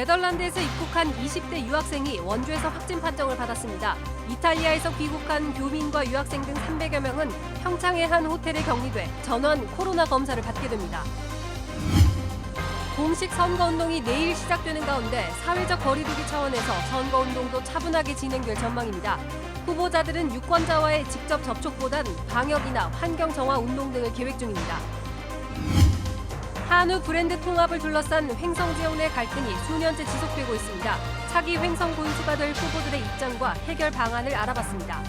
네덜란드에서 입국한 20대 유학생이 원주에서 확진 판정을 받았습니다. 이탈리아에서 귀국한 교민과 유학생 등 300여 명은 평창의 한 호텔에 격리돼 전원 코로나 검사를 받게 됩니다. 공식 선거운동이 내일 시작되는 가운데 사회적 거리두기 차원에서 선거운동도 차분하게 진행될 전망입니다. 후보자들은 유권자와의 직접 접촉보단 방역이나 환경 정화 운동 등을 계획 중입니다. 한우 브랜드 통합을 둘러싼 횡성지원 내 갈등이 수년째 지속되고 있습니다. 차기 횡성 군수가 될 후보들의 입장과 해결 방안을 알아봤습니다.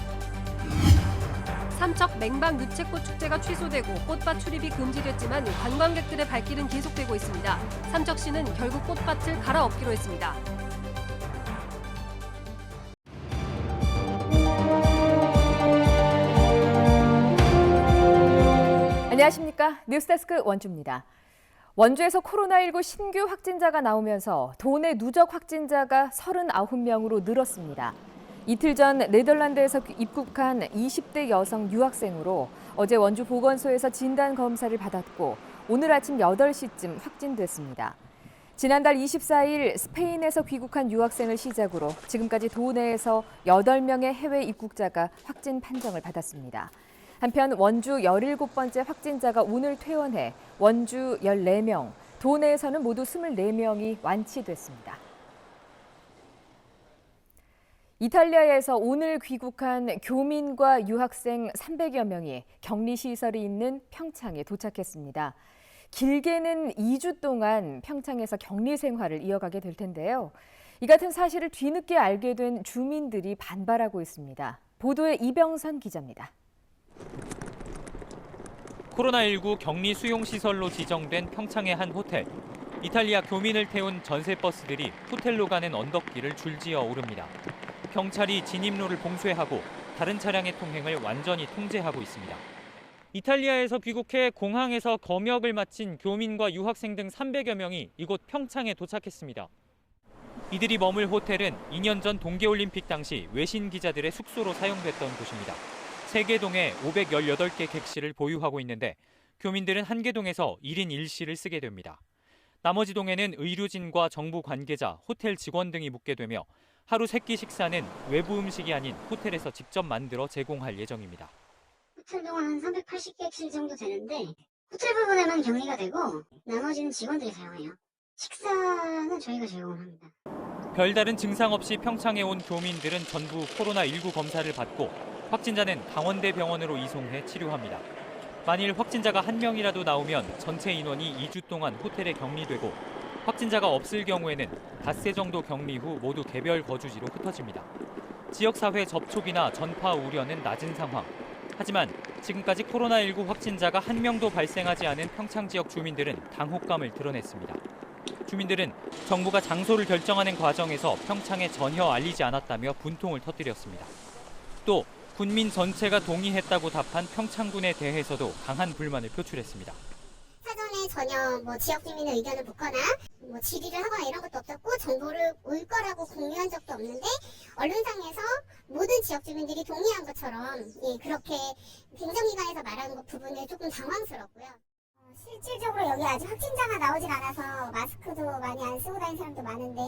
삼척 맹방 유채꽃 축제가 취소되고 꽃밭 출입이 금지됐지만 관광객들의 발길은 계속되고 있습니다. 삼척시는 결국 꽃밭을 갈아엎기로 했습니다. 안녕하십니까. 뉴스데스크 원주입니다. 원주에서 코로나19 신규 확진자가 나오면서 도내 누적 확진자가 39명으로 늘었습니다. 이틀 전 네덜란드에서 입국한 20대 여성 유학생으로 어제 원주 보건소에서 진단 검사를 받았고 오늘 아침 8시쯤 확진됐습니다. 지난달 24일 스페인에서 귀국한 유학생을 시작으로 지금까지 도내에서 8명의 해외 입국자가 확진 판정을 받았습니다. 한편 원주 17번째 확진자가 오늘 퇴원해 원주 14명, 도내에서는 모두 24명이 완치됐습니다. 이탈리아에서 오늘 귀국한 교민과 유학생 300여 명이 격리시설이 있는 평창에 도착했습니다. 길게는 2주 동안 평창에서 격리 생활을 이어가게 될 텐데요. 이 같은 사실을 뒤늦게 알게 된 주민들이 반발하고 있습니다. 보도에 이병선 기자입니다. 코로나19 격리 수용시설로 지정된 평창의 한 호텔. 이탈리아 교민을 태운 전세버스들이 호텔로 가는 언덕길을 줄지어 오릅니다. 경찰이 진입로를 봉쇄하고 다른 차량의 통행을 완전히 통제하고 있습니다. 이탈리아에서 귀국해 공항에서 검역을 마친 교민과 유학생 등 300여 명이 이곳 평창에 도착했습니다. 이들이 머물 호텔은 2년 전 동계올림픽 당시 외신 기자들의 숙소로 사용됐던 곳입니다. 3개 동에 518개 객실을 보유하고 있는데 교민들은 1개 동에서 1인 1실을 쓰게 됩니다. 나머지 동에는 의료진과 정부 관계자, 호텔 직원 등이 묵게 되며 하루 3끼 식사는 외부 음식이 아닌 호텔에서 직접 만들어 제공할 예정입니다. 호텔 동안 한 380객실 정도 되는데 호텔 부분에만 격리가 되고 나머지는 직원들이 사용해요. 식사는 저희가 제공을 합니다. 별다른 증상 없이 평창에 온 교민들은 전부 코로나19 검사를 받고 확진자는 강원대 병원으로 이송해 치료합니다. 만일 확진자가 1명이라도 나오면 전체 인원이 2주 동안 호텔에 격리되고 확진자가 없을 경우에는 닷새 정도 격리 후 모두 개별 거주지로 흩어집니다. 지역사회 접촉이나 전파 우려는 낮은 상황. 하지만 지금까지 코로나19 확진자가 1명도 발생하지 않은 평창 지역 주민들은 당혹감을 드러냈습니다. 주민들은 정부가 장소를 결정하는 과정에서 평창에 전혀 알리지 않았다며 분통을 터뜨렸습니다. 또 군민 전체가 동의했다고 답한 평창군에 대해서도 강한 불만을 표출했습니다. 사전에 전혀 지역 주민의 의견을 묻거나 질의를 하거나 이런 것도 없었고 정보를 올 거라고 공유한 적도 없는데 언론상에서 모든 지역 주민들이 동의한 것처럼 그렇게 행정기관에서 말하는 것 부분에 조금 당황스럽고요. 실질적으로 여기 아직 확진자가 나오질 않아서 마스크도 많이 안 쓰고 다니는 사람도 많은데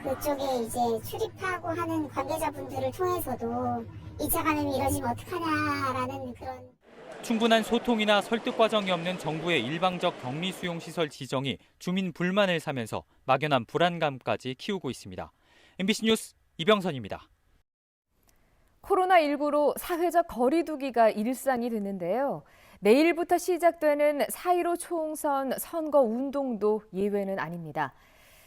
그쪽에 이제 출입하고 하는 관계자분들을 통해서도 2차 감염이 이뤄지면 어떡하냐라는 그런 충분한 소통이나 설득 과정이 없는 정부의 일방적 격리 수용시설 지정이 주민 불만을 사면서 막연한 불안감까지 키우고 있습니다. MBC 뉴스 이병선입니다. 코로나19로 사회적 거리두기가 일상이 됐는데요. 내일부터 시작되는 4.15 총선 선거 운동도 예외는 아닙니다.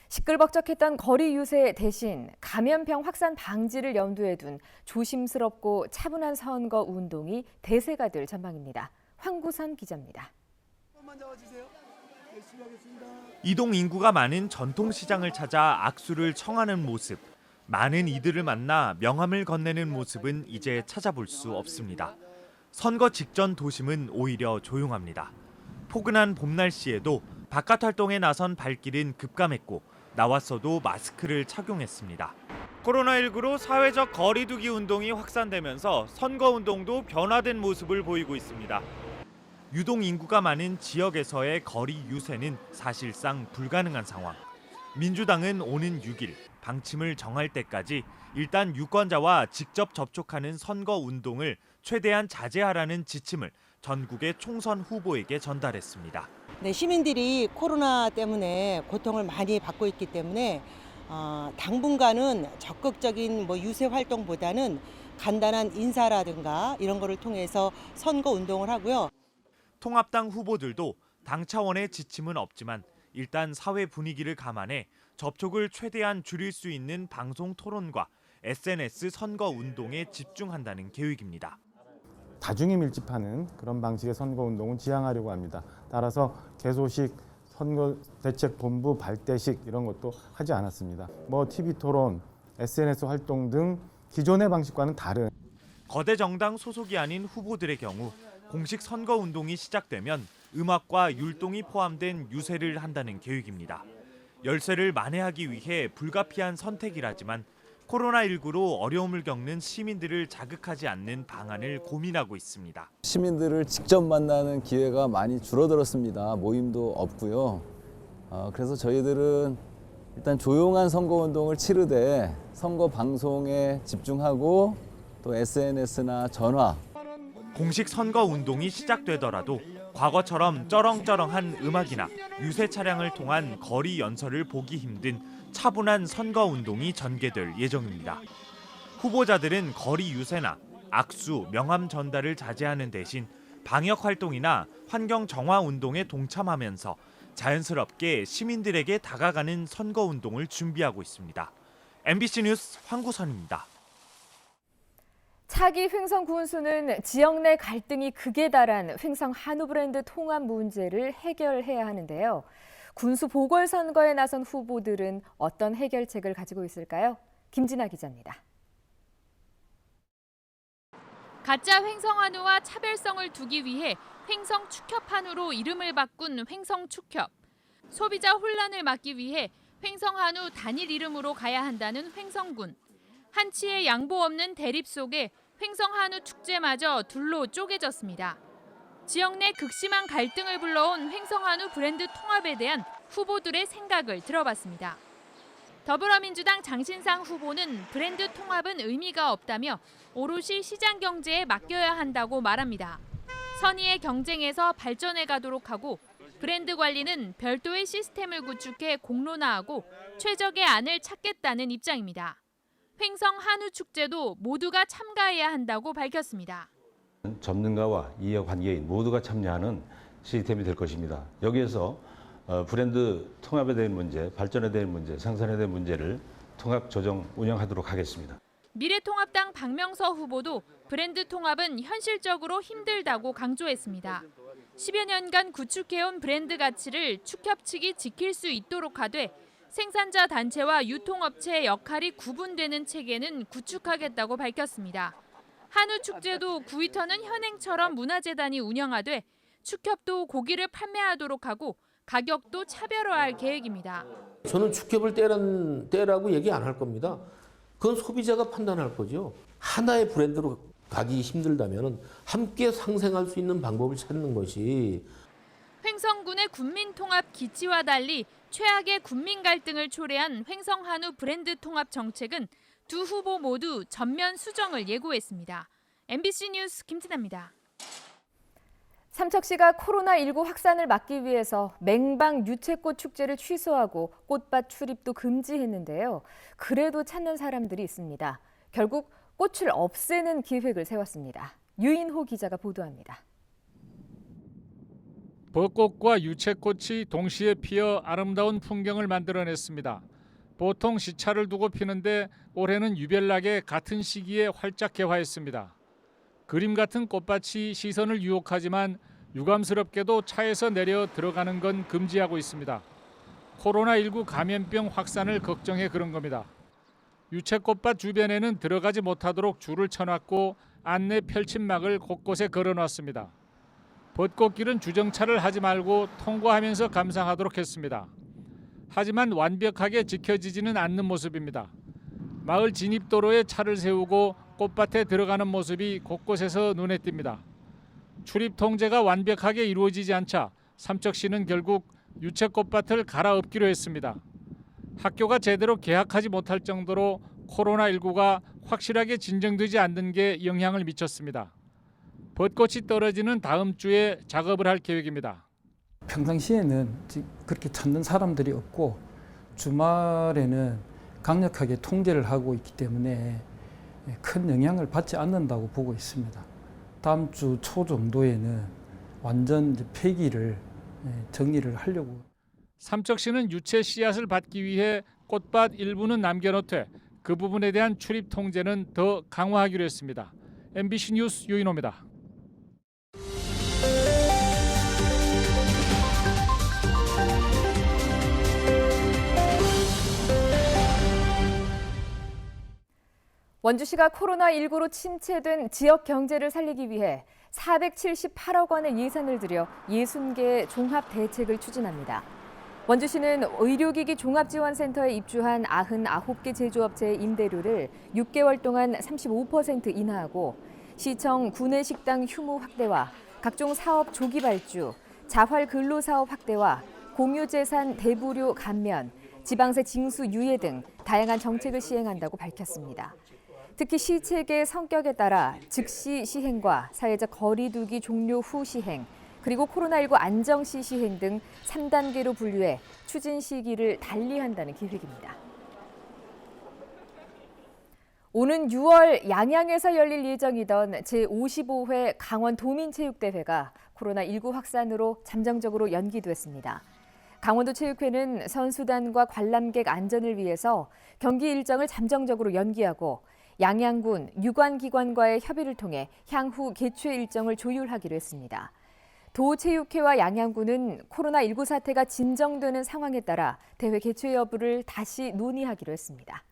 시끌벅적했던 거리 유세 대신 감염병 확산 방지를 염두에 둔 조심스럽고 차분한 선거 운동이 대세가 될 전망입니다. 황구선 기자입니다. 이동 인구가 많은 전통시장을 찾아 악수를 청하는 모습, 많은 이들을 만나 명함을 건네는 모습은 이제 찾아볼 수 없습니다. 선거 직전 도심은 오히려 조용합니다. 포근한 봄 날씨에도 바깥 활동에 나선 발길은 급감했고 나왔어도 마스크를 착용했습니다. 코로나19로 사회적 거리두기 운동이 확산되면서 선거 운동도 변화된 모습을 보이고 있습니다. 유동 인구가 많은 지역에서의 거리 유세는 사실상 불가능한 상황. 민주당은 오는 6일 방침을 정할 때까지 일단 유권자와 직접 접촉하는 선거 운동을 최대한 자제하라는 지침을 전국의 총선 후보에게 전달했습니다. 네, 시민들이 코로나 때문에 고통을 많이 받고 있기 때문에 당분간은 적극적인 유세 활동보다는 간단한 인사라든가 이런 거를 통해서 선거 운동을 하고요. 통합당 후보들도 당 차원의 지침은 없지만 일단 사회 분위기를 감안해 접촉을 최대한 줄일 수 있는 방송 토론과 SNS 선거 운동에 집중한다는 계획입니다. 다중이 밀집하는 그런 방식의 선거운동은 지양하려고 합니다. 따라서 개소식, 선거대책본부 발대식 이런 것도 하지 않았습니다. TV토론, SNS 활동 등 기존의 방식과는 다른 거대 정당 소속이 아닌 후보들의 경우 공식 선거운동이 시작되면 음악과 율동이 포함된 유세를 한다는 계획입니다. 열세를 만회하기 위해 불가피한 선택이라지만 코로나19로 어려움을 겪는 시민들을 자극하지 않는 방안을 고민하고 있습니다. 시민들을 직접 만나는 기회가 많이 줄어들었습니다. 모임도 없고요. 그래서 저희들은 일단 조용한 선거운동을 치르되 선거 방송에 집중하고 또 SNS나 전화 공식 선거 운동이 시작되더라도 과거처럼 쩌렁쩌렁한 음악이나 유세 차량을 통한 거리 연설을 보기 힘든 차분한 선거 운동이 전개될 예정입니다. 후보자들은 거리 유세나 악수, 명함 전달을 자제하는 대신 방역 활동이나 환경 정화 운동에 동참하면서 자연스럽게 시민들에게 다가가는 선거 운동을 준비하고 있습니다. MBC 뉴스 황구선입니다. 차기 횡성 군수는 지역 내 갈등이 극에 달한 횡성 한우 브랜드 통합 문제를 해결해야 하는데요. 군수 보궐선거에 나선 후보들은 어떤 해결책을 가지고 있을까요? 김진아 기자입니다. 가짜 횡성 한우와 차별성을 두기 위해 횡성 축협 한우로 이름을 바꾼 횡성 축협. 소비자 혼란을 막기 위해 횡성 한우 단일 이름으로 가야 한다는 횡성군. 한치의 양보 없는 대립 속에 횡성 한우 축제마저 둘로 쪼개졌습니다. 지역 내 극심한 갈등을 불러온 횡성 한우 브랜드 통합에 대한 후보들의 생각을 들어봤습니다. 더불어민주당 장신상 후보는 브랜드 통합은 의미가 없다며 오롯이 시장 경제에 맡겨야 한다고 말합니다. 선의의 경쟁에서 발전해 가도록 하고 브랜드 관리는 별도의 시스템을 구축해 공론화하고 최적의 안을 찾겠다는 입장입니다. 횡성 한우 축제도 모두가 참가해야 한다고 밝혔습니다. 전문가와 이해관계인 모두가 참여하는 시스템이 될 것입니다. 여기에서 브랜드 통합에 대한 문제, 발전에 대한 문제, 생산에 대한 문제를 통합 조정 운영하도록 하겠습니다. 미래통합당 박명서 후보도 브랜드 통합은 현실적으로 힘들다고 강조했습니다. 10여 년간 구축해온 브랜드 가치를 축협 측이 지킬 수 있도록 하되 생산자 단체와 유통업체의 역할이 구분되는 체계는 구축하겠다고 밝혔습니다. 한우 축제도 구이터는 현행처럼 문화재단이 운영하되 축협도 고기를 판매하도록 하고 가격도 차별화할 계획입니다. 저는 축협을 떼라고 얘기 안 할 겁니다. 그건 소비자가 판단할 거죠. 하나의 브랜드로 가기 힘들다면 함께 상생할 수 있는 방법을 찾는 것이. 횡성군의 군민통합 기치와 달리 최악의 군민 갈등을 초래한 횡성 한우 브랜드 통합 정책은 두 후보 모두 전면 수정을 예고했습니다. MBC 뉴스 김진아입니다. 삼척시가 코로나19 확산을 막기 위해서 맹방 유채꽃 축제를 취소하고 꽃밭 출입도 금지했는데요. 그래도 찾는 사람들이 있습니다. 결국 꽃을 없애는 계획을 세웠습니다. 유인호 기자가 보도합니다. 벚꽃과 유채꽃이 동시에 피어 아름다운 풍경을 만들어냈습니다. 보통 시차를 두고 피는데 올해는 유별나게 같은 시기에 활짝 개화했습니다. 그림 같은 꽃밭이 시선을 유혹하지만 유감스럽게도 차에서 내려 들어가는 건 금지하고 있습니다. 코로나19 감염병 확산을 걱정해 그런 겁니다. 유채꽃밭 주변에는 들어가지 못하도록 줄을 쳐놨고 안내 펼침막을 곳곳에 걸어놨습니다. 벚꽃길은 주정차를 하지 말고 통과하면서 감상하도록 했습니다. 하지만 완벽하게 지켜지지는 않는 모습입니다. 마을 진입도로에 차를 세우고 꽃밭에 들어가는 모습이 곳곳에서 눈에 띕니다. 출입 통제가 완벽하게 이루어지지 않자 삼척시는 결국 유채꽃밭을 갈아엎기로 했습니다. 학교가 제대로 개학하지 못할 정도로 코로나19가 확실하게 진정되지 않는 게 영향을 미쳤습니다. 벚꽃이 떨어지는 다음 주에 작업을 할 계획입니다. 평상시에는 그렇게 찾는 사람들이 없고 주말에는 강력하게 통제를 하고 있기 때문에 큰 영향을 받지 않는다고 보고 있습니다. 다음 주 초 정도에는 완전 폐기를 정리를 하려고. 삼척시는 유채 씨앗을 받기 위해 꽃밭 일부는 남겨놓되 그 부분에 대한 출입 통제는 더 강화하기로 했습니다. MBC 뉴스 유인호입니다. 원주시가 코로나19로 침체된 지역 경제를 살리기 위해 478억 원의 예산을 들여 60개의 종합 대책을 추진합니다. 원주시는 의료기기 종합지원센터에 입주한 99개 제조업체의 임대료를 6개월 동안 35% 인하하고 시청 구내식당 휴무 확대와 각종 사업 조기 발주, 자활 근로사업 확대와 공유재산 대부료 감면, 지방세 징수 유예 등 다양한 정책을 시행한다고 밝혔습니다. 특히 시책의 성격에 따라 즉시 시행과 사회적 거리 두기 종료 후 시행, 그리고 코로나19 안정 시 시행 등 3단계로 분류해 추진 시기를 달리한다는 계획입니다. 오는 6월 양양에서 열릴 예정이던 제55회 강원도민체육대회가 코로나19 확산으로 잠정적으로 연기됐습니다. 강원도체육회는 선수단과 관람객 안전을 위해서 경기 일정을 잠정적으로 연기하고 양양군 유관기관과의 협의를 통해 향후 개최 일정을 조율하기로 했습니다. 도체육회와 양양군은 코로나19 사태가 진정되는 상황에 따라 대회 개최 여부를 다시 논의하기로 했습니다.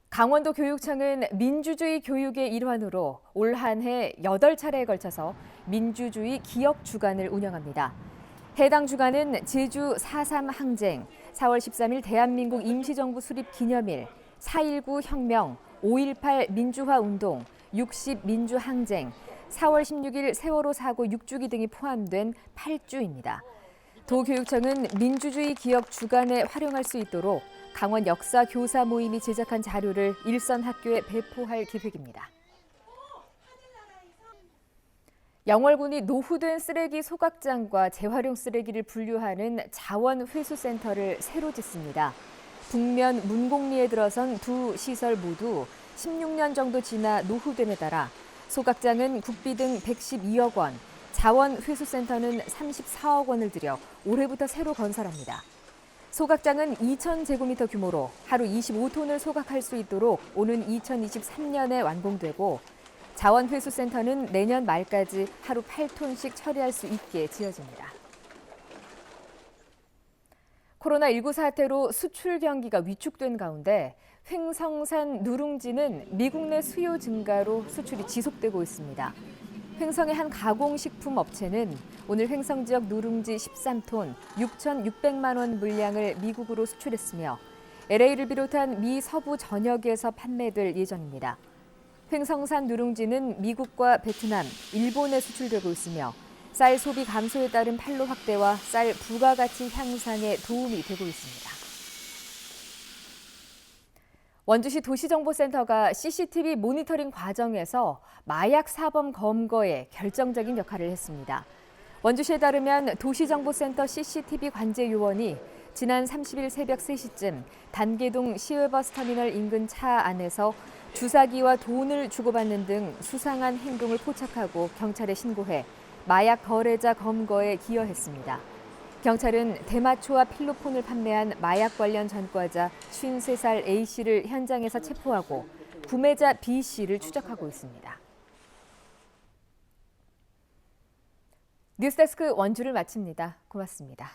강원도 교육청은 민주주의 교육의 일환으로 올 한 해 8차례에 걸쳐서 민주주의 기억 주간을 운영합니다. 해당 주간은 제주 4.3 항쟁, 4월 13일 대한민국 임시정부 수립 기념일, 4.19 혁명, 5.18 민주화 운동, 60 민주항쟁, 4월 16일 세월호 사고 6주기 등이 포함된 8주입니다. 도교육청은 민주주의 기억 주간에 활용할 수 있도록 강원 역사 교사 모임이 제작한 자료를 일선 학교에 배포할 계획입니다. 영월군이 노후된 쓰레기 소각장과 재활용 쓰레기를 분류하는 자원회수센터를 새로 짓습니다. 북면 문곡리에 들어선 두 시설 모두 16년 정도 지나 노후됨에 따라 소각장은 국비 등 112억 원, 자원회수센터는 34억 원을 들여 올해부터 새로 건설합니다. 소각장은 2,000제곱미터 규모로 하루 25톤을 소각할 수 있도록 오는 2023년에 완공되고 자원회수센터는 내년 말까지 하루 8톤씩 처리할 수 있게 지어집니다. 코로나19 사태로 수출 경기가 위축된 가운데 횡성산 누룽지는 미국 내 수요 증가로 수출이 지속되고 있습니다. 횡성의 한 가공식품 업체는 오늘 횡성 지역 누룽지 13톤 6,600만 원 물량을 미국으로 수출했으며 LA를 비롯한 미 서부 전역에서 판매될 예정입니다. 횡성산 누룽지는 미국과 베트남, 일본에 수출되고 있으며 쌀 소비 감소에 따른 판로 확대와 쌀 부가가치 향상에 도움이 되고 있습니다. 원주시 도시정보센터가 CCTV 모니터링 과정에서 마약 사범 검거에 결정적인 역할을 했습니다. 원주시에 따르면 도시정보센터 CCTV 관제 요원이 지난 30일 새벽 3시쯤 단계동 시외버스터미널 인근 차 안에서 주사기와 돈을 주고받는 등 수상한 행동을 포착하고 경찰에 신고해 마약 거래자 검거에 기여했습니다. 경찰은 대마초와 필로폰을 판매한 마약 관련 전과자 53살 A씨를 현장에서 체포하고 구매자 B씨를 추적하고 있습니다. 뉴스데스크 원주를 마칩니다. 고맙습니다.